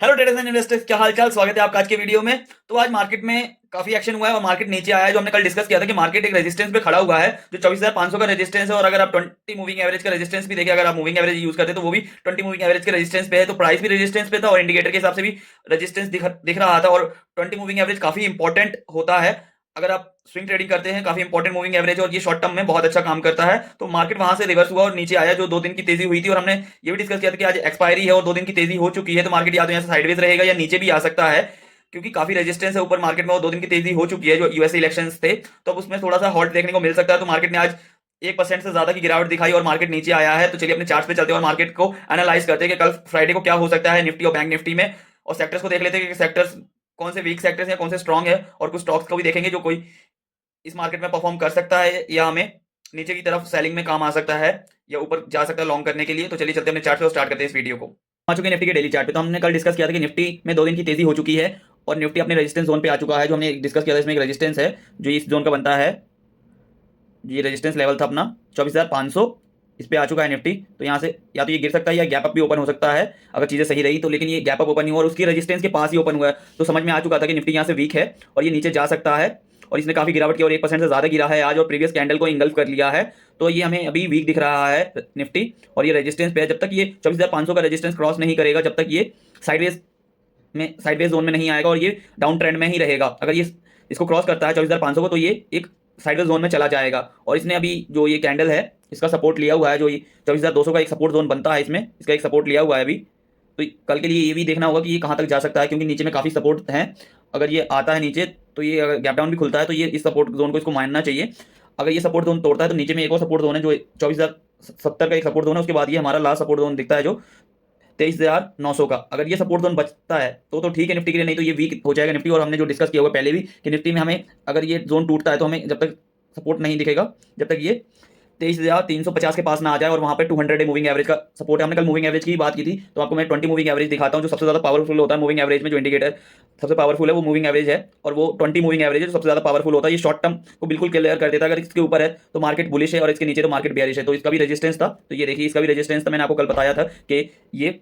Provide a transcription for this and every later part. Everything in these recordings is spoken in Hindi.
हेलो ट्रेडर्स एंड इन्वेस्टर्स, क्या हाल चाल। स्वागत है आपका आज के वीडियो में। तो आज मार्केट में काफी एक्शन हुआ है और मार्केट नीचे आया है। जो हमने कल डिस्कस किया था कि मार्केट एक रेजिस्टेंस पे खड़ा हुआ है जो 24,500 का रेजिस्टेंस है। और अगर आप 20 मूविंग एवरेज का रेजिस्टेंस भी देखें, अगर आप मूविंग एवरेज यूज करते हैं तो वो भी 20 मूविंग एवरेज के रेजिस्टेंस पे है। तो प्राइस भी रेजिस्टेंस पे था और इंडिकेटर के हिसाब से भी रेजिस्टेंस दिख रहा था। और 20 मूविंग एवरेज काफी इंपॉर्टेंट होता है अगर आप स्विंग ट्रेडिंग करते हैं। काफी इंपॉर्टेंट मूविंग एवरेज और ये शॉर्ट टर्म में बहुत अच्छा काम करता है। तो मार्केट वहां से रिवर्स हुआ और नीचे आया जो 2 दिन की तेजी हुई थी। और हमने ये भी डिस्कस किया था कि आज एक्सपायरी है और 2 दिन की तेजी हो चुकी है। तो मार्केट या तो यहाँ से साइडवेज रहेगा या नीचे भी आ सकता है, क्योंकि काफी रेजिस्टेंस है ऊपर मार्केट में और 2 दिन की तेजी हो चुकी है जो यूएस इलेक्शंस थे। तो अब उसमें थोड़ा सा हॉल्ट देखने को मिल सकता है। तो मार्केट ने आज 1% से ज्यादा की गिरावट दिखाई और मार्केट नीचे आया है। तो चलिए अपने चार्ट पे चलते हैं और मार्केट को एनालाइज करते हैं कि कल फ्राइडे को क्या हो सकता है निफ्टी और बैंक निफ्टी में। और सेक्टर्स को देख लेते हैं कि सेक्टर्स कौन से वीक सेक्टर्स हैं, कौन से स्ट्रांग है। और कुछ स्टॉक्स को भी देखेंगे जो कोई इस मार्केट में परफॉर्म कर सकता है या हमें नीचे की तरफ सेलिंग में काम आ सकता है या ऊपर जा सकता है लॉन्ग करने के लिए। तो चलिए चलते हैं अपने चार्ट पे और स्टार्ट करते हैं इस वीडियो को। आ चुके हैं निफ्टी के डेली चार्ट पे। तो हमने कल डिस्कस किया था कि निफ्टी में 2 दिन की तेजी हो चुकी है और निफ्टी अपने रेजिस्टेंस जोन पे आ चुका है। जो हमने डिस्कस किया था इसमें एक रेजिस्टेंस है जो इस जोन का बनता है। ये रेजिस्टेंस लेवल था अपना 24,500, इस पे आ चुका है निफ्टी। तो यहाँ से या तो ये गिर सकता है या गैप अप भी ओपन हो सकता है अगर चीजें सही रही तो। लेकिन ये गैप अप ओपन नहीं हुआ और उसकी रेजिस्टेंस के पास ही ओपन हुआ है। तो समझ में आ चुका था कि निफ्टी यहाँ से वीक है और ये नीचे जा सकता है। और इसने काफी गिरावट की और 1% से ज्यादा गिरा है आज और प्रीवियस कैंडल को इंगल्फ कर लिया है। तो ये हमें अभी वीक दिख रहा है निफ्टी और ये रेजिस्टेंस पे है। जब तक ये 24,500 का रेजिस्टेंस क्रॉस नहीं करेगा, जब तक ये साइडवेज जोन में नहीं आएगा और ये डाउन ट्रेंड में ही रहेगा। अगर ये इसको क्रॉस करता है 24,500 को तो ये एक साइडवेज जोन में चला जाएगा। और इसने अभी जो ये कैंडल है इसका सपोर्ट लिया हुआ है। जो ये 24,200 का एक सपोर्ट जोन बनता है, इसमें इसका एक सपोर्ट लिया हुआ है अभी। तो कल के लिए ये भी देखना होगा कि ये कहाँ तक जा सकता है, क्योंकि नीचे में काफ़ी सपोर्ट है। अगर ये आता है नीचे तो ये अगर गैप डाउन भी खुलता है तो ये इस सपोर्ट जोन को इसको मानना चाहिए। अगर ये सपोर्ट जोन तोड़ता है तो नीचे में एक और सपोर्ट जोन है जो 24,070 का एक सपोर्ट जोन है। उसके बाद ये हमारा लास्ट सपोर्ट जोन दिखता है जो 23,900 का। अगर ये सपोर्ट जोन बचता है तो ठीक है निफ्टी के लिए, नहीं तो ये वीक हो जाएगा निफ्टी। और हमने जो डिस्कस किया हुआ पहले भी कि निफ्टी में हमें अगर ये जोन टूटता है तो हमें जब तक सपोर्ट नहीं दिखेगा, जब तक ये 23,350 के पास ना आ जाए और वहाँ पे 200 डे मूविंग एवरेज का सपोर्ट है। हमने कल मूविंग एवरेज की बात की थी तो आपको मैं 20 मूविंग एवरेज दिखाता हूँ जो सबसे ज़्यादा पावरफुल होता है मूविंग एवरेज में। जो इंडिकेटर सबसे पावरफुल है वो मूविंग एवरेज है और वो 20 मूविंग एवरेज है जो सबसे ज़्यादा पावरफुल होता है। ये शॉर्ट टर्म को बिल्कुल क्लियर कर देता है। अगर इसके ऊपर है तो मार्केट बुलिश है और इसके नीचे तो मार्केट बेयरिश है। तो इसका भी रेजिस्टेंस था, तो ये देखिए इसका भी रेजिस्टेंस था। मैंने आपको कल बताया था कि ये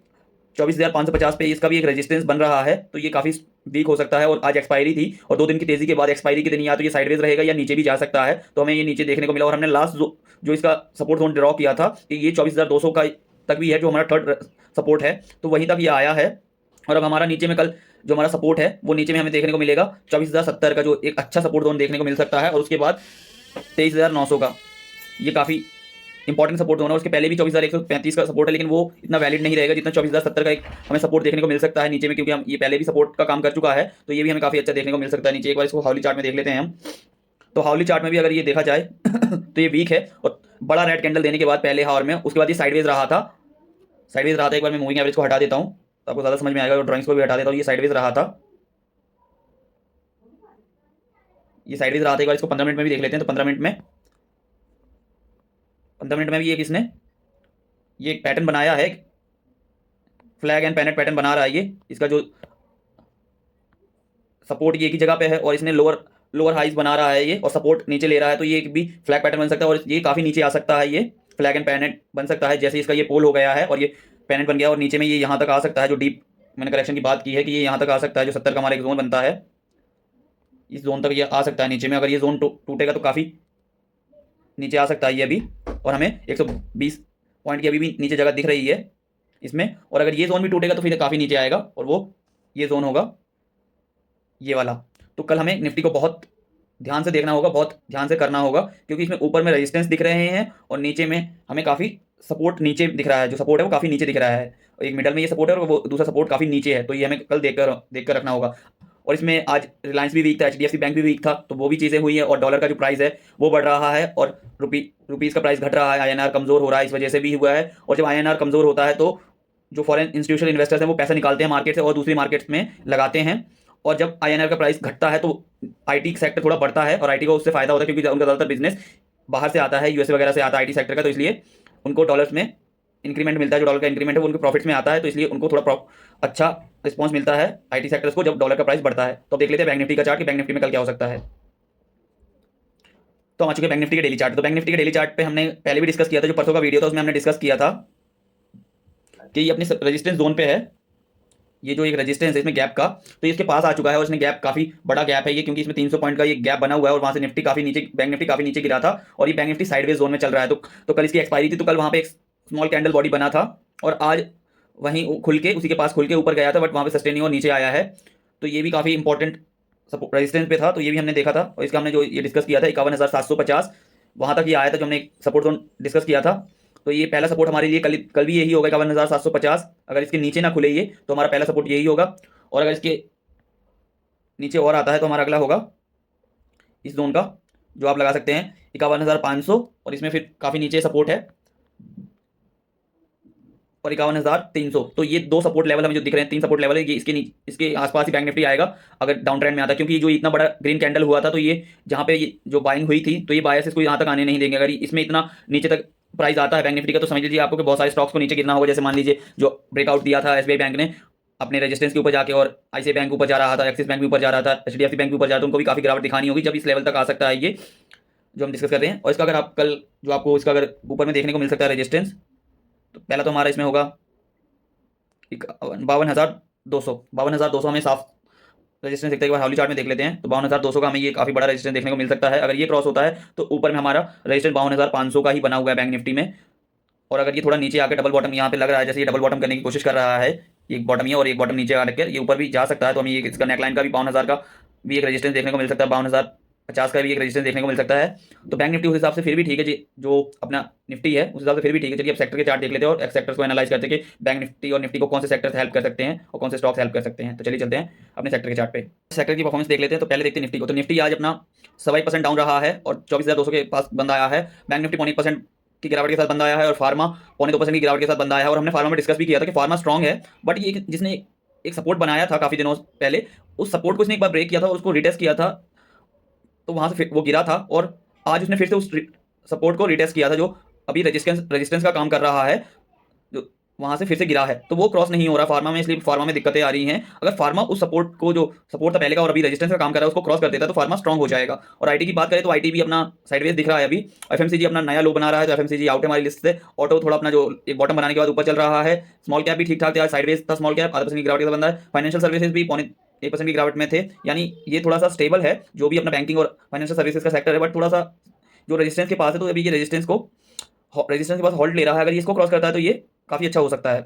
24,550 पे इसका भी एक रेजिस्टेंस बन रहा है। तो ये काफी वीक हो सकता है और आज एक्सपायरी थी और 2 दिन की तेजी के बाद एक्सपायरी के दिन या तो ये साइडवेज रहेगा या नीचे भी जा सकता है। तो हमें ये नीचे देखने को मिला और हमने लास्ट जो इसका सपोर्ट जोन ड्रॉ किया था कि ये 24,200 का तक भी है जो हमारा थर्ड सपोर्ट है। तो वहीं तक ये आया है। और अब हमारा नीचे में कल जो हमारा सपोर्ट है वो नीचे में हमें देखने को मिलेगा 24,070 का, जो एक अच्छा सपोर्ट जोन देखने को मिल सकता है। और उसके बाद 23,900 का, ये काफी इंपॉर्टेंट सपोर्ट जोन है। उसके पहले भी 24,135 का सपोर्ट है, लेकिन वो इतना वैलिड नहीं रहेगा जितना 24,070 का एक हमें सपोर्ट देखने को मिल सकता है नीचे में, क्योंकि हम ये पहले भी सपोर्ट का काम कर चुका है। तो ये भी हमें काफी अच्छा देखने को मिल सकता है नीचे। एक बार इसको हाउली चार्ट में देख लेते हैं हम। तो हाउली चार्ट में भी अगर ये देखा जाए तो ये वीक है और बड़ा रेड कैंडल देने के बाद पहले हावर में उसके बाद ये साइडवेज रहा था। एक बार मैं मूविंग एवरेज को हटा देता हूँ तो आपको ज्यादा समझ में आएगा और ड्राइंग्स को भी हटा देता हूँ। ये साइडवेज रहा था, ये साइडवेज रहा था। एक बार इसको 15 मिनट में भी देख लेते हैं। तो 15 मिनट में भी एक इसने ये एक पैटर्न बनाया है, फ्लैग एंड पैनेट पैटर्न बना रहा है। ये इसका जो सपोर्ट ये एक ही जगह पे है और इसने लोअर लोअर हाइज बना रहा है ये और सपोर्ट नीचे ले रहा है। तो ये एक भी फ्लैग पैटर्न बन सकता है और ये काफी नीचे आ सकता है। ये फ्लैग एंड पैनेट बन सकता है जैसे इसका ये पोल हो गया है और ये पैनेट बन गया और नीचे में ये यहाँ तक आ सकता है। जो डीप मैंने करेक्शन की बात की है कि ये यहाँ तक आ सकता है, जो 70 का हमारा एक जोन बनता है इस जोन तक ये आ सकता है नीचे में। अगर ये जोन टूटेगा तो काफी नीचे आ सकता है ये अभी। और हमें 120 पॉइंट की अभी भी नीचे जगह दिख रही है इसमें। और अगर ये जोन भी टूटेगा तो फिर काफी नीचे आएगा और वो ये जोन होगा ये वाला। तो कल हमें निफ्टी को बहुत ध्यान से देखना होगा, बहुत ध्यान से करना होगा, क्योंकि इसमें ऊपर में रेजिस्टेंस दिख रहे हैं और नीचे में हमें काफी सपोर्ट नीचे दिख रहा है। जो सपोर्ट है वो काफी नीचे दिख रहा है और एक मिडल में ये सपोर्ट है और वो दूसरा सपोर्ट काफी नीचे है। तो ये हमें कल देख कर रखना होगा। और इसमें आज रिलायंस भी वीक था, एचडीएफसी बैंक भी वीक था, तो वो भी चीज़ें हुई है। और डॉलर का जो प्राइस है वो बढ़ रहा है और रुपीज़ का प्राइस घट रहा है, आईएनआर कमजोर हो रहा है, इस वजह से भी हुआ है। और जब आईएनआर कमजोर होता है तो जो फॉरेन इंस्टीट्यूशनल इन्वेस्टर्स हैं वो पैसा निकालते हैं मार्केट से और दूसरी मार्केट्स में लगाते हैं। और जब आईएनआर का प्राइस घटता है तो आईटी सेक्टर थोड़ा बढ़ता है और आईटी को उससे फायदा होता है, क्योंकि उनका ज़्यादातर बिजनेस बाहर से आता है, यूएसए वगैरह से आता है आईटी सेक्टर का। तो इसलिए उनको डॉलर्स में इंक्रीमेंट मिलता है, जो डॉलर का इंक्रीमेंट है वो उनके प्रॉफिट्स में आता है। तो इसलिए उनको थोड़ा अच्छा रिस्पॉन्स मिलता है आईटी सेक्टर्स को जब डॉलर का प्राइस बढ़ता है। तो अब देख लेते हैं बैंक निफ्टी का चार्ट कि बैंक निफ्टी में कल क्या हो सकता है। तो हम आ चुके हैं बैंक निफ्टी के डेली चार्ट। तो बैंक निफ्टी के डेली चार्ट पे हमने पहले भी डिस्कस किया था, जो परसों का वीडियो था उसमें हमने डिस्कस किया था कि ये अपने रेजिस्टेंस जोन पे है ये जो एक रेजिस्टेंस है इसमें गैप का, तो ये इसके पास आ चुका है और इसमें गैप काफी बड़ा गैप है ये, क्योंकि इसमें 300 पॉइंट का ये गैप बना हुआ है और वहां से निफ्टी काफी नीचे, बैंक निफ्टी काफी नीचे गिरा था और ये बैंक निफ्टी साइडवेज जोन में चल रहा है। तो कल इसकी एक्सपायरी थी, तो कल वहां पे एक स्मॉल कैंडल बॉडी बना था और आज वहीं खुल के उसी के पास खुल के ऊपर गया था, बट वहां पे सस्टेनिंग और नीचे आया है। तो ये भी काफी इंपॉर्टेंट रेजिस्टेंस पे था, तो ये भी हमने देखा था और इसका हमने जो ये डिस्कस किया था 51,750 वहां तक ये आया था, जो हमने सपोर्ट जोन डिस्कस किया था। तो ये पहला सपोर्ट हमारे लिए कल भी यही होगा 51,750। अगर इसके नीचे ना खुले ये तो हमारा पहला सपोर्ट यही होगा, और अगर इसके नीचे और आता है तो हमारा अगला होगा इस जोन का, जो आप लगा सकते हैं 51,500, और इसमें फिर काफी नीचे सपोर्ट है और 51,300। तो ये दो सपोर्ट लेवल हमें जो दिख रहे हैं, तीन सपोर्ट लेवल है, ये इसके आसपास ही बैंक निफ्टी आएगा अगर डाउन ट्रेंड में आता है, क्योंकि जो इतना बड़ा ग्रीन कैंडल हुआ था, तो ये जहां पे ये जो बाइंग हुई थी, तो ये बायर्स इसको यहाँ तक आने नहीं देंगे। अगर इसमें इतना नीचे तक प्राइस आता है बैंक निफ्टी का, तो समझ लीजिए आपको कि बहुत सारे स्टॉक्स को नीचे गिरना होगा। जैसे मान लीजिए जो ब्रेकआउट दिया था एसबीआई बैंक ने अपने रेजिस्टेंस के ऊपर जाके, और आईसीआई बैंक ऊपर जा रहा था, एक्सिस बैंक भी ऊपर जा रहा था, एचडीएफसी बैंक भी ऊपर जा रहा था, उनको भी काफी गिरावट दिखानी होगी जब इस लेवल तक आ सकता है ये जो हम डिस्कस करते हैं। और इसका अगर आप कल जो आपको इसका अगर ऊपर में देखने को मिल सकता है रेजिस्टेंस, तो पहला तो हमारा इसमें होगा 52,200 हमें साफ रेजिस्टेंस दिखता है। एक बार हाउली चार्ट में देख लेते हैं, तो 52,200 का हमें ये काफी बड़ा रेजिस्टेंस देखने को मिल सकता है। अगर ये क्रॉस होता है तो ऊपर में हमारा रेजिस्टेंस 52,500 का ही बना हुआ है बैंक निफ्टी में। और अगर ये थोड़ा नीचे आकर डबल बॉटम यहाँ पे लग रहा है, जैसे ये डबल बॉटम करने की कोशिश कर रहा है, एक बॉटम ये और एक बॉटम नीचे आकर ये ऊपर भी जा सकता है, तो हमें ये इसका नेकलाइन का भी 52,000 का भी एक रेजिस्टेंस देखने को मिल सकता है, 52,050 का भी एक रेजिस्टेंस देखने को मिल सकता है। तो बैंक निफ्टी उस हिसाब से फिर भी ठीक है जी, जो अपना निफ्टी है उस हिसाब से फिर भी ठीक है। चलिए अब सेक्टर के चार्ट देख लेते हैं और सेक्टर्स को एनालाइज करते हैं कि बैंक निफ्टी और निफ्टी को कौन से सेक्टर्स हेल्प कर सकते हैं और कौन से स्टॉक्स हेल्प कर सकते हैं। तो चलिए चलते हैं अपने सेक्टर के चार्ट पे, सेक्टर की परफॉर्मेंस देख लेते हैं। तो पहले देखते हैं निफ्टी को। तो निफ्टी आज अपना 2.25% डाउन रहा है और 24,200 के पास बंद आया है। बैंक निफ्टी 0.5% की गिरावट के साथ बंद आया है और फार्मा 0.2% की गिरावट के साथ बंद आया है। और हमने फार्मा में डिस्कस भी किया था कि फार्मा स्ट्रॉन्ग है, बट ये जिसने एक सपोर्ट बनाया था काफी दिनों पहले, उस सपोर्ट को इसने एक बार ब्रेक किया था और उसको रिटेस्ट किया था, तो वहां से वो गिरा था और आज उसने फिर से उस सपोर्ट को रिटेस्ट किया था, जो अभी रेजिस्टेंस का काम कर रहा है, जो वहां से फिर से गिरा है। तो वो क्रॉस नहीं हो रहा फार्मा में, इसलिए फार्मा में दिक्कतें आ रही हैं। अगर फार्मा उस सपोर्ट को, जो सपोर्ट था पहले का और अभी रेजिस्टेंस का काम कर रहा है, उसको क्रॉस कर देता है तो फार्मा स्ट्रॉन्ग हो जाएगा। और आईटी की बात करें तो आईटी भी अपना साइडवेज दिख रहा है अभी। एफएमसीजी अपना नया लो बना रहा है, तो एफएमसीजी आउट है हमारी लिस्ट से। ऑटो थोड़ा अपना जो एक बॉटम बनाने के बाद ऊपर चल रहा है। स्मॉल कैप भी ठीक ठाक था, साइडवेज था स्मॉल कैप, 0.5% की गिरावट के साथ बंदा है। फाइनेंशियल सर्विसेज भी 1% की गिरावट में थे, यानी ये थोड़ा सा स्टेबल है जो भी अपना बैंकिंग और फाइनेंशियल सर्विसेज का सेक्टर है। बट थोड़ा सा जो रेजिस्टेंस के पास है, तो अभी ये रेजिस्टेंस के पास होल्ड ले रहा है। अगर ये इसको क्रॉस करता है तो ये काफी अच्छा हो सकता है।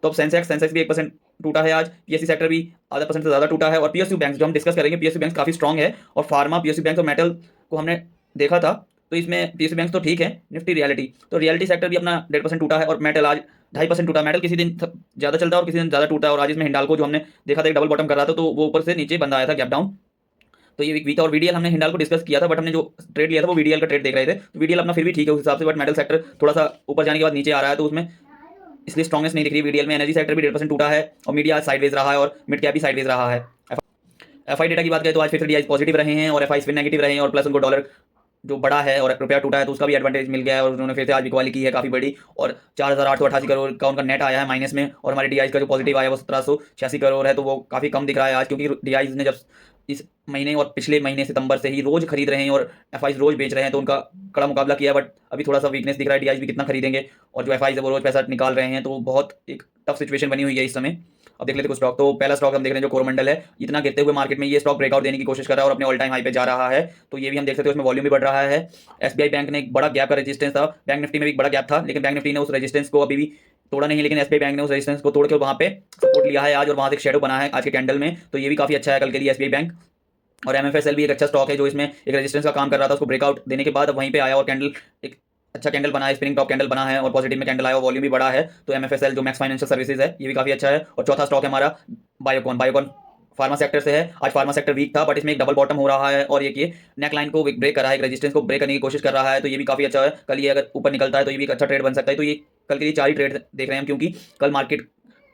तो अब सेंसेक्स भी 1% टूटा है आज। पीएससी सेक्टर भी 0.5% से ज्यादा टूटा है। और पीएसयू बैंक जो हम डिस्कस करेंगे, पीएसयू बैंक काफी स्ट्रॉन्ग है। और फार्मा, पीएसयू बैंक और मेटल को हमने देखा था, तो इसमें पीएसयू बैंक तो ठीक है। निफ्टी रियलिटी, तो रियलिटी सेक्टर भी अपना 1.5% टूटा है और मेटल आज 2.5% टूटा। मेटल किसी दिन ज्यादा चलता है और किसी दिन ज्यादा टूटा है। और आज इसमें हिंडाल्को जो हमने देखा था एक डबल बॉटम कर रहा था, तो वो ऊपर से नीचे बंद आया था, गैप डाउन। तो ये वीक था। और वीडीएल हमने हिंडाल को डिस्कस किया था, बट हमने जो ट्रेड लिया था वो वीडीएल का ट्रेड देख रहे थे, तो वीडीएल अपना फिर भी ठीक है उस हिसाब से। बट मेटल सेक्टर थोड़ा सा ऊपर जाने के बाद नीचे आ रहा है, तो उसमें इसलिए स्ट्रॉन्गनेस नहीं दिख रही वीडीएल में। एनर्जी सेक्टर भी 1.5% टूटा है और मीडिया साइडवेज रहा है और मिड कैप भी साइडवेज रहा है। एफआई डेटा की बात करें तो आज फिर से डीआई पॉजिटिव रहे हैं और एफआई फिर नेगेटिव रहे हैं, और प्लस उनको डॉलर जो बड़ा है और रुपया टूटा है, तो उसका भी एडवांटेज मिल गया है। और उन्होंने फिर से आज बिकवाली की है काफी बड़ी, और 4,888 करोड़ का उनका नेट आया है माइनस में। और हमारे डीआई का जो पॉजिटिव आया है वो 1,786 करोड़ है, तो वो काफी कम दिख रहा है आज, क्योंकि डीआई ने जब इस महीने और पिछले महीने सितंबर से ही रोज खरीद रहे हैं और एफआई रोज बेच रहे हैं, तो उनका कड़ा मुकाबला किया। बट अभी थोड़ा सा वीकनेस दिख रहा है, डीआई भी कितना खरीदेंगे, और जो एफआई है वो रोज पैसा निकाल रहे हैं, तो बहुत एक टफ सिचुएशन बनी हुई है इस समय। अब देख लेते कुछ स्टॉक। तो पहला स्टॉक हम देख रहे हैं जो कोरोमंडल है। इतना गिरते हुए मार्केट में ये स्टॉक ब्रेकआउट देने की कोशिश कर रहा है और अपने ऑल टाइम हाई पे जा रहा है, तो ये भी हम देख सकते हैं। उसमें वॉल्यूम भी बढ़ रहा है। एसबीआई बैंक ने एक बड़ा गैप का रेजिस्टेंस था, बैंक निफ्टी में भी एक बड़ा गैप था, लेकिन बैंक निफ्टी ने उस रेजिस्टेंस को अभी भी तोड़ा नहीं, लेकिन एसबीआई बैंक ने उस रेजिस्टेंस को तोड़ के वहां पे सपोर्ट लिया है आज, और वहां से एक शेडो बना है आज के कैंडल में, तो ये भी काफी अच्छा है कल के लिए एसबीआई बैंक। और एमएफएसएल भी एक अच्छा स्टॉक है जो इसमें एक रेजिस्टेंस का काम कर रहा था, उसको ब्रेकआउट देने के बाद अब वहीं पे आया और कैंडल एक अच्छा कैंडल बना है, स्पिनिंग टॉप कैंडल बना है और पॉजिटिव में कैंडल आया और वॉल्यूम भी बड़ा है। तो एमएफएसएल जो मैक्स फाइनेंशियल सर्विसेज है ये भी काफी अच्छा है। और चौथा स्टॉक है हमारा बायोकॉन फार्मा सेक्टर से है। आज फार्मा सेक्टर वीक था, बट इसमें एक डबल बॉटम हो रहा है और ये नेक लाइन को ब्रेक कर रहा है, एक रेजिस्टेंस को ब्रेक करने की कोशिश कर रहा है, तो ये भी काफी अच्छा है। कल ये अगर ऊपर निकलता है तो ये भी एक अच्छा ट्रेड बन सकता है। तो ये कल के लिए 4 ही ट्रेड देख रहे हैं हम, क्योंकि कल मार्केट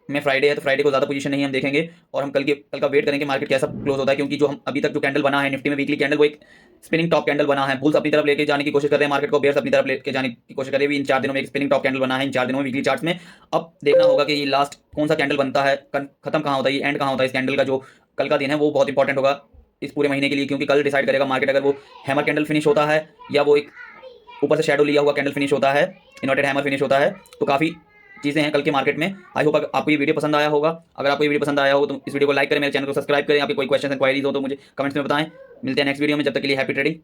में फ्राइडे है, तो फ्राइडे को ज्यादा पोजीशन नहीं हम देखेंगे और हम कल का वेट करेंगे मार्केट कैसा क्लोज होता है, क्योंकि जो हम अभी तक जो कैंडल बना है निफ्टी में वीकली कैंडल, वो एक स्पिनिंग टॉप कैंडल बना है। बुल्स अपनी तरफ लेके जाने की कोशिश कर रहे हैं मार्केट को, बेयर्स अपनी तरफ लेके जाने की कोशिश कर रहे हैं। इन 4 दिनों में एक स्पिनिंग टॉप कैंडल बना है, इन 4 दिनों में वीकली चार्ट्स में। अब देखना होगा कि ये लास्ट कौन सा कैंडल बनता है, खत्म कहाँ होता है, ये एंड कहाँ होता है इस कैंडल का। जो कल का दिन है वो बहुत इंपॉर्टेंट होगा इस पूरे महीने के लिए, क्योंकि कल डिसाइड करेगा मार्केट अगर वो हैमर कैंडल फिनिश होता है या वो एक ऊपर से शेडो लिया हुआ कैंडल फिनिश होता है, इन्वर्टेड हैमर फिनिश होता है, तो काफी चीज़ें हैं कल के मार्केट में। आई होप आपको ये वीडियो पसंद आया होगा। अगर आपको ये वीडियो पसंद आया हो तो इस वीडियो को लाइक करें, मेरे चैनल को सब्सक्राइब करें। आपके कोई क्वेश्चन इंक्वायरीज हो तो मुझे कमेंट्स में बताएं। मिलते हैं नेक्स्ट वीडियो में, जब तक के लिए हैप्पी ट्रेडिंग।